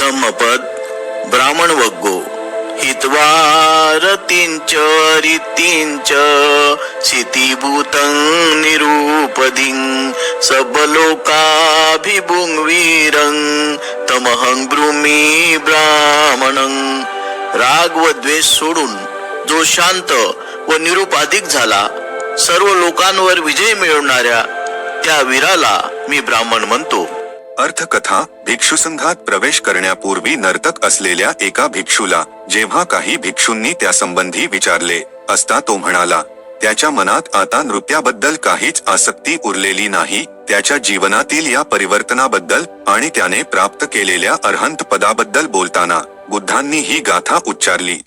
धम्मपद ब्राह्मण वग्गो हित्वा रतींच रीतींच सितीभूतं निरूपधिं सबलोकाभिभुङ्वीरं तमहं ब्रूमि ब्राह्मणं. राग व द्वेष सोडून जो शांत व निरुपाधिक झाला, सर्व लोकांवर विजय मिळवणाऱ्या त्या वीराला मी ब्राह्मण म्हणतो. अर्थकथा. भिक्षुसंघात प्रवेश करण्यापूर्वी नर्तक असलेल्या एका भिक्षूला जेव्हा काही भिक्षूंनी त्यासंबंधी विचारले असता तो म्हणाला, त्याच्या मनात आता नृत्याबद्दल काहीच आसक्ती उरलेली नाही. त्याच्या जीवनातील या परिवर्तनाबद्दल आणि त्याने प्राप्त केलेल्या अरहंत पदाबद्दल बोलताना बुद्धांनी ही गाथा उच्चारली.